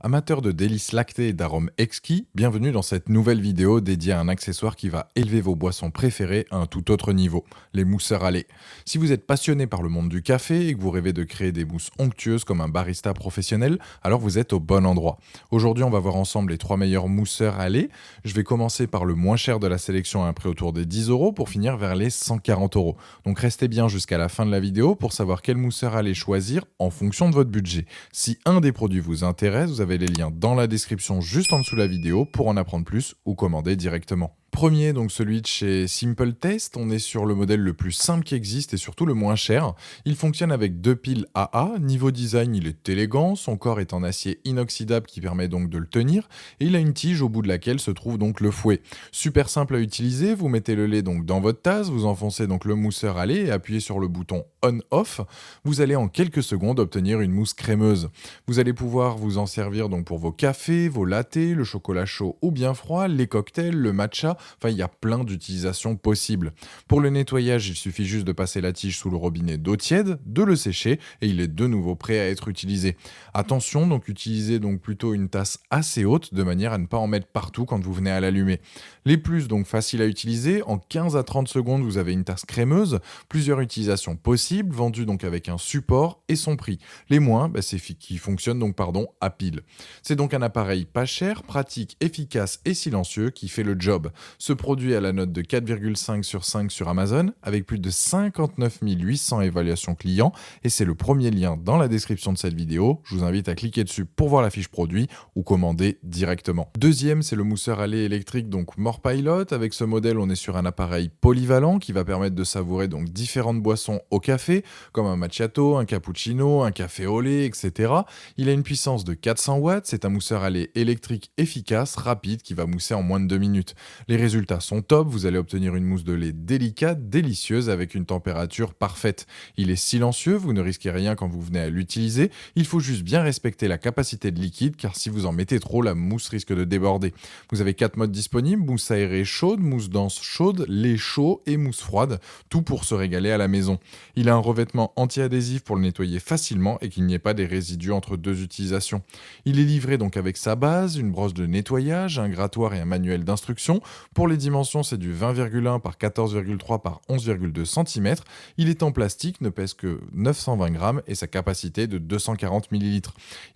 Amateurs de délices lactées et d'arômes exquis, bienvenue dans cette nouvelle vidéo dédiée à un accessoire qui va élever vos boissons préférées à un tout autre niveau, les mousseurs à lait. Si vous êtes passionné par le monde du café et que vous rêvez de créer des mousses onctueuses comme un barista professionnel, alors vous êtes au bon endroit. Aujourd'hui, on va voir ensemble les 3 meilleurs mousseurs à lait. Je vais commencer par le moins cher de la sélection à un prix autour des 10 euros pour finir vers les 140 euros. Donc restez bien jusqu'à la fin de la vidéo pour savoir quel mousseur à lait choisir en fonction de votre budget. Si un des produits vous intéresse, vous avez les liens dans la description juste en dessous de la vidéo pour en apprendre plus ou commander directement. Premier, donc celui de chez Simple Taste, on est sur le modèle le plus simple qui existe et surtout le moins cher. Il fonctionne avec 2 piles AA, niveau design il est élégant, son corps est en acier inoxydable qui permet donc de le tenir, et il a une tige au bout de laquelle se trouve donc le fouet. Super simple à utiliser, vous mettez le lait donc dans votre tasse, vous enfoncez donc le mousseur à lait et appuyez sur le bouton on-off, vous allez en quelques secondes obtenir une mousse crémeuse. Vous allez pouvoir vous en servir donc pour vos cafés, vos lattés, le chocolat chaud ou bien froid, les cocktails, le matcha. Enfin, il y a plein d'utilisations possibles. Pour le nettoyage, il suffit juste de passer la tige sous le robinet d'eau tiède, de le sécher et il est de nouveau prêt à être utilisé. Attention, donc utilisez donc plutôt une tasse assez haute de manière à ne pas en mettre partout quand vous venez à l'allumer. Les plus donc faciles à utiliser, en 15 à 30 secondes, vous avez une tasse crémeuse, plusieurs utilisations possibles, vendues donc avec un support et son prix. Les moins, c'est qui fonctionnent donc à pile. C'est donc un appareil pas cher, pratique, efficace et silencieux qui fait le job. Ce produit a la note de 4,5 sur 5 sur Amazon, avec plus de 59 800 évaluations clients, et c'est le premier lien dans la description de cette vidéo. Je vous invite à cliquer dessus pour voir la fiche produit ou commander directement. Deuxième, c'est le mousseur à lait électrique, donc More Pilot. Avec ce modèle, on est sur un appareil polyvalent qui va permettre de savourer donc différentes boissons au café, comme un macchiato, un cappuccino, un café au lait, etc. Il a une puissance de 400 watts, c'est un mousseur à lait électrique efficace, rapide, qui va mousser en moins de 2 minutes. Les résultats sont top, vous allez obtenir une mousse de lait délicate, délicieuse, avec une température parfaite. Il est silencieux, vous ne risquez rien quand vous venez à l'utiliser, il faut juste bien respecter la capacité de liquide, car si vous en mettez trop, la mousse risque de déborder. Vous avez 4 modes disponibles, mousse aérée chaude, mousse dense chaude, lait chaud et mousse froide, tout pour se régaler à la maison. Il a un revêtement anti-adhésif pour le nettoyer facilement et qu'il n'y ait pas des résidus entre deux utilisations. Il est livré donc avec sa base, une brosse de nettoyage, un grattoir et un manuel d'instruction. Pour les dimensions, c'est du 20,1 par 14,3 par 11,2 cm. Il est en plastique, ne pèse que 920 grammes et sa capacité est de 240 ml.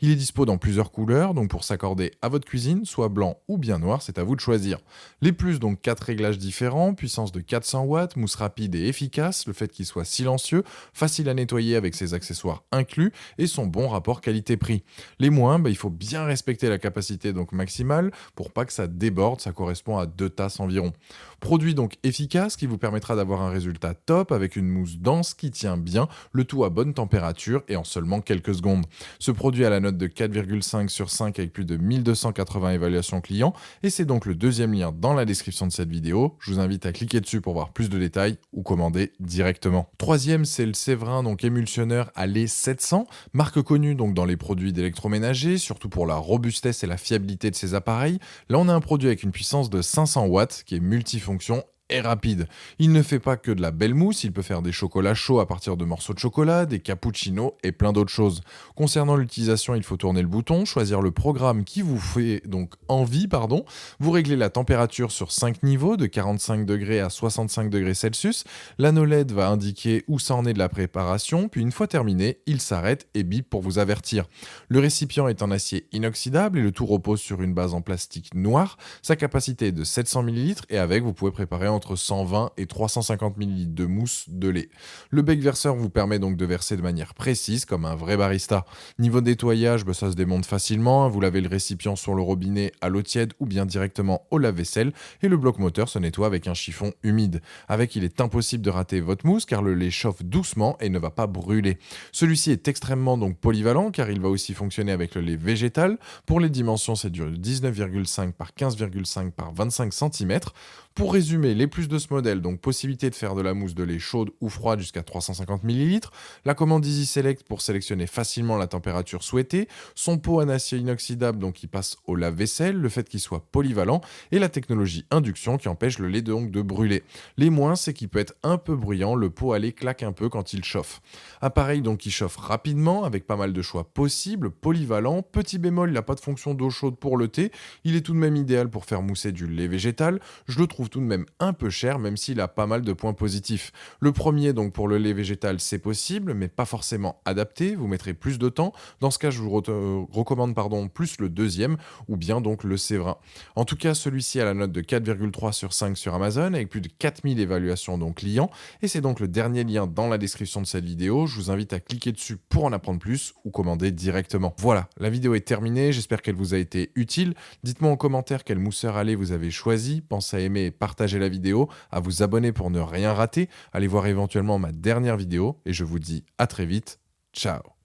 Il est dispo dans plusieurs couleurs, donc pour s'accorder à votre cuisine, soit blanc ou bien noir, c'est à vous de choisir. Les plus, donc 4 réglages différents, puissance de 400 watts, mousse rapide et efficace, le fait qu'il soit silencieux, facile à nettoyer avec ses accessoires inclus et son bon rapport qualité-prix. Les moins, il faut bien respecter la capacité donc maximale pour pas que ça déborde, ça correspond à 2 tasses environ. Produit donc efficace qui vous permettra d'avoir un résultat top avec une mousse dense qui tient bien, le tout à bonne température et en seulement quelques secondes. Ce produit a la note de 4,5 sur 5 avec plus de 1280 évaluations clients et c'est donc le deuxième lien dans la description de cette vidéo. Je vous invite à cliquer dessus pour voir plus de détails ou commander directement. Troisième, c'est le Séverin donc émulsionneur à lait 700, marque connue donc dans les produits d'électroménager, surtout pour la robustesse et la fiabilité de ses appareils. Là, on a un produit avec une puissance de 500 watts qui est multifonction et rapide. Il ne fait pas que de la belle mousse, il peut faire des chocolats chauds à partir de morceaux de chocolat, des cappuccinos et plein d'autres choses. Concernant l'utilisation, il faut tourner le bouton, choisir le programme qui vous fait donc envie, vous réglez la température sur 5 niveaux de 45 degrés à 65 degrés Celsius. L'anneau LED va indiquer où ça en est de la préparation, puis une fois terminé, il s'arrête et bip pour vous avertir. Le récipient est en acier inoxydable et le tout repose sur une base en plastique noir. Sa capacité est de 700 ml et avec, vous pouvez préparer entre 120 et 350 ml de mousse de lait. Le bec verseur vous permet donc de verser de manière précise comme un vrai barista. Niveau nettoyage, ça se démonte facilement. Vous lavez le récipient sur le robinet à l'eau tiède ou bien directement au lave-vaisselle et le bloc moteur se nettoie avec un chiffon humide. Avec, il est impossible de rater votre mousse car le lait chauffe doucement et ne va pas brûler. Celui-ci est extrêmement donc polyvalent car il va aussi fonctionner avec le lait végétal. Pour les dimensions, c'est du 19,5 par 15,5 par 25 cm. Pour résumer, les plus de ce modèle, donc possibilité de faire de la mousse de lait chaude ou froide jusqu'à 350 ml, la commande Easy Select pour sélectionner facilement la température souhaitée, son pot en acier inoxydable donc qui passe au lave-vaisselle, le fait qu'il soit polyvalent et la technologie induction qui empêche le lait donc de brûler. Les moins, c'est qu'il peut être un peu bruyant, le pot à lait claque un peu quand il chauffe. Appareil donc qui chauffe rapidement avec pas mal de choix possibles, polyvalent, petit bémol, il n'a pas de fonction d'eau chaude pour le thé, il est tout de même idéal pour faire mousser du lait végétal, je le trouve tout de même un peu cher même s'il a pas mal de points positifs. Le premier donc pour le lait végétal c'est possible mais pas forcément adapté, vous mettrez plus de temps, dans ce cas je vous recommande plus le deuxième ou bien donc le Séverin. En tout cas celui-ci a la note de 4,3 sur 5 sur Amazon avec plus de 4000 évaluations donc clients et c'est donc le dernier lien dans la description de cette vidéo, je vous invite à cliquer dessus pour en apprendre plus ou commander directement. Voilà, la vidéo est terminée, j'espère qu'elle vous a été utile. Dites-moi en commentaire quel mousseur à lait vous avez choisi, pensez à aimer et partager la vidéo, à vous abonner pour ne rien rater, allez voir éventuellement ma dernière vidéo et je vous dis à très vite, ciao.